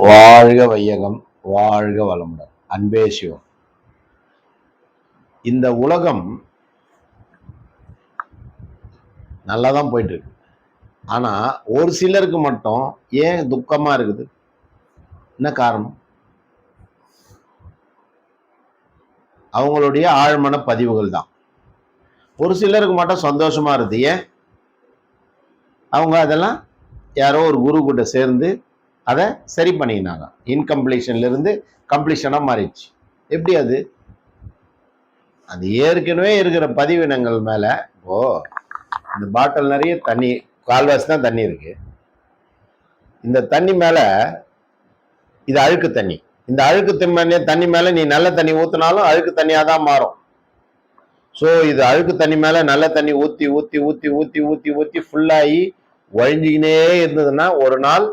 வாழ்க வையகம், வாழ்க வளமுடன். அன்பே சிவம். இந்த உலகம் நல்லாதான் போயிட்டு இருக்கு. ஆனா ஒரு சிலருக்கு மட்டும் ஏன் துக்கமா இருக்குது? என்ன காரணம்? அவங்களுடைய ஆழ்மன பதிவுகள் தான். ஒரு சிலருக்கு மட்டும் சந்தோஷமா இருக்குது. ஏன்? அவங்க அதெல்லாம் யாரோ ஒரு குரு கிட்ட சேர்ந்து அதை சரி பண்ணினாங்க. இன்கம்ப்ளீஷன்ல இருந்து கம்ப்ளீஷனா மாறிடுச்சு. எப்படி அது? அது ஏற்கனவே இருக்கிற பதிவினங்கள் மேல. இப்போ இந்த பாட்டில் நிறைய தண்ணி, கால்வாசி தான் தண்ணி இருக்கு. இந்த தண்ணி மேல இது அழுக்கு தண்ணி. இந்த அழுக்கு தண்ணி மேல நீ நல்ல தண்ணி ஊத்தினாலும் அழுக்கு தண்ணியா தான் மாறும். ஸோ இது அழுக்கு தண்ணி மேல நல்ல தண்ணி ஊத்தி ஊத்தி ஊத்தி ஊத்தி ஊத்தி ஊத்தி ஃபுல்லாகி வழிஞ்சிக்கினே இருந்ததுன்னா ஒரு நாள்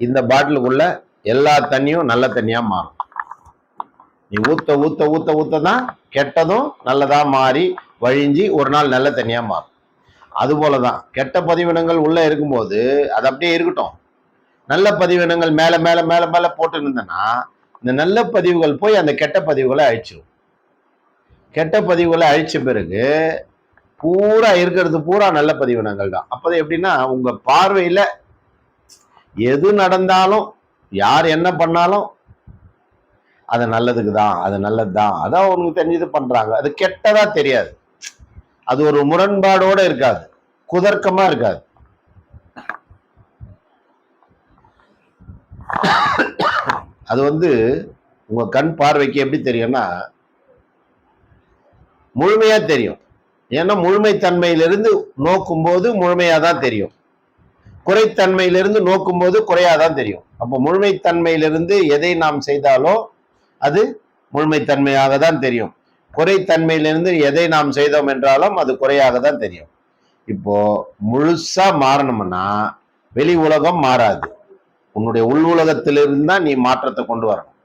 இந்த பாட்டிலுக்குள்ள எல்லா தண்ணியும் நல்ல தண்ணியா மாறும். நீ ஊத்த ஊத்த ஊத்த ஊத்த தான் கெட்டதும் நல்லதா மாறி வழிஞ்சி ஒரு நாள் நல்ல தண்ணியா மாறும். அது போலதான் கெட்ட பதிவினங்கள் உள்ள இருக்கும்போது அது அப்படியே இருக்கட்டும். நல்ல பதிவினங்கள் மேல மேல மேல மேல போட்டு இருந்தேன்னா இந்த நல்ல பதிவுகள் போய் அந்த கெட்ட பதிவுகளை அழிச்சிடும். கெட்ட பதிவுகளை அழிச்ச பிறகு பூரா இருக்கிறது பூரா நல்ல பதிவினங்கள் தான். அப்போ எப்படின்னா உங்க பார்வையில எது நடந்தாலும் யார் என்ன பண்ணாலும் அது நல்லதுக்கு தான், அது நல்லது தான், அதான் அவங்களுக்கு தெரிஞ்சது பண்றாங்க. அது கெட்டதா தெரியாது. அது ஒரு முரண்பாடோட இருக்காது, குதர்க்கமா இருக்காது. அது உங்க கண் பார்வைக்கு எப்படி தெரியும்னா முழுமையா தெரியும். ஏன்னா முழுமைத்தன்மையிலிருந்து நோக்கும் போது முழுமையாதான் தெரியும், குறைத்தன்மையிலிருந்து நோக்கும் போது குறையாதான் தெரியும். அப்போ முழுமைத்தன்மையிலிருந்து எதை நாம் செய்தாலோ அது முழுமைத்தன்மையாக தான் தெரியும். குறைத்தன்மையிலிருந்து எதை நாம் செய்தோம் என்றாலும் அது குறையாக தான் தெரியும். இப்போ முழுசா மாறணும்னா வெளி உலகம் மாறாது. உன்னுடைய உள் உலகத்திலிருந்து தான் நீ மாற்றத்தை கொண்டு வரணும்.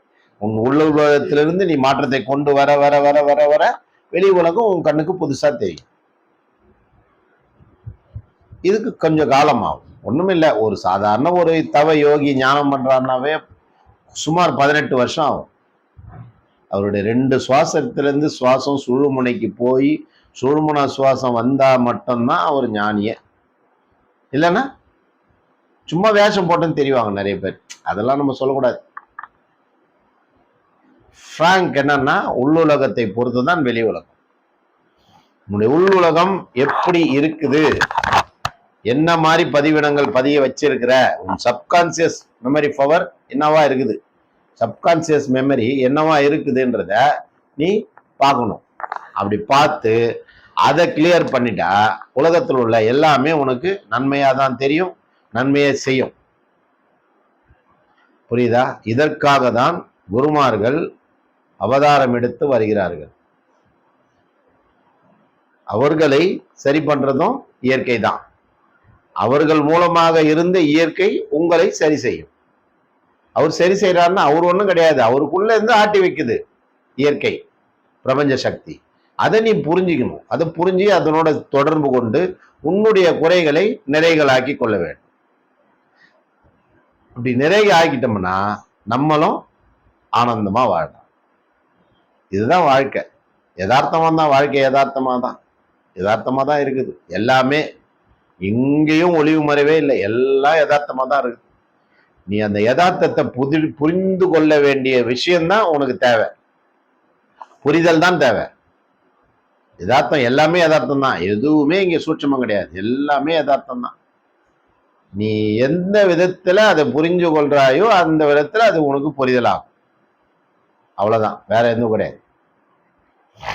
உன் உள் உலகத்திலிருந்து நீ மாற்றத்தை கொண்டு வர வர வர வர வர வெளி உலகம் உன் கண்ணுக்கு புதுசா தெரியும். இதுக்கு கொஞ்சம் காலம் ஆகும். ஒண்ணுமில்லை, ஒரு சாதாரண ஒரு தவ யோகி ஞானம் பண்றாருனாவே சுமார் 18 வருஷம் ஆகும். அவருடைய 2 சுவாசத்திலிருந்து சுவாசம் சுழுமுனைக்கு போய் சுழுமுனா சுவாசம் வந்தா மட்டும்தான் அவர் ஞானிய. இல்லைன்னா சும்மா வேஷம் போட்டுன்னு தெரிவாங்க நிறைய பேர். அதெல்லாம் நம்ம சொல்லக்கூடாது. பிராங்க் என்னன்னா உள்ளுலகத்தை பொறுத்துதான் வெளி உலகம். உன்னுடைய உள் உலகம் எப்படி இருக்குது, என்ன மாதிரி பதிவிடங்கள் பதிய வச்சிருக்கிற, உன் சப்கான்சியஸ் மெமரி பவர் என்னவா இருக்குது, சப்கான்சியஸ் மெமரி என்னவா இருக்குதுன்றத நீ பார்க்கணும். அப்படி பார்த்து அதை கிளியர் பண்ணிட்டா உலகத்தில் உள்ள எல்லாமே உனக்கு நன்மையா தான் தெரியும், நன்மையை செய்யும். புரியுதா? இதற்காக தான் குருமார்கள் அவதாரம் எடுத்து வருகிறார்கள். அவர்களை சரி பண்றதும் இயற்கை தான். அவர்கள் மூலமாக இருந்த இயற்கை உங்களை சரி செய்யும். அவர் சரி செய்யறாருன்னா அவர் ஒன்றும் கிடையாது, அவருக்குள்ள இருந்து ஆட்டி வைக்குது இயற்கை, பிரபஞ்ச சக்தி. அதை நீ புரிஞ்சுக்கணும். அதை புரிஞ்சு அதனோட தொடர்பு கொண்டு உன்னுடைய குறைகளை நிறைகளாக்கி கொள்ள வேண்டும். அப்படி நிறைய ஆக்கிட்டோம்னா நம்மளும் ஆனந்தமா வாழலாம். இதுதான் வாழ்க்கை. யதார்த்தமா தான் வாழ்க்கை, யதார்த்தமா தான் இருக்குது எல்லாமே. எங்கேயும் ஒளிவு மறைவே இல்லை, எல்லாம் யதார்த்தமா தான் இருக்குது. நீ அந்த யதார்த்தத்தை புரிந்து கொள்ள வேண்டிய விஷயம்தான் உனக்கு தேவை. புரிதல் தான் தேவை. யதார்த்தம் எல்லாமே யதார்த்தம் தான், எதுவுமே இங்க சூட்சமம் கிடையாது, எல்லாமே யதார்த்தம் தான். நீ எந்த விதத்துல அதை புரிஞ்சு கொள்றாயோ அந்த விதத்துல அது உனக்கு புரிதலாகும். அவ்வளவுதான், வேற எதுவும் கிடையாது.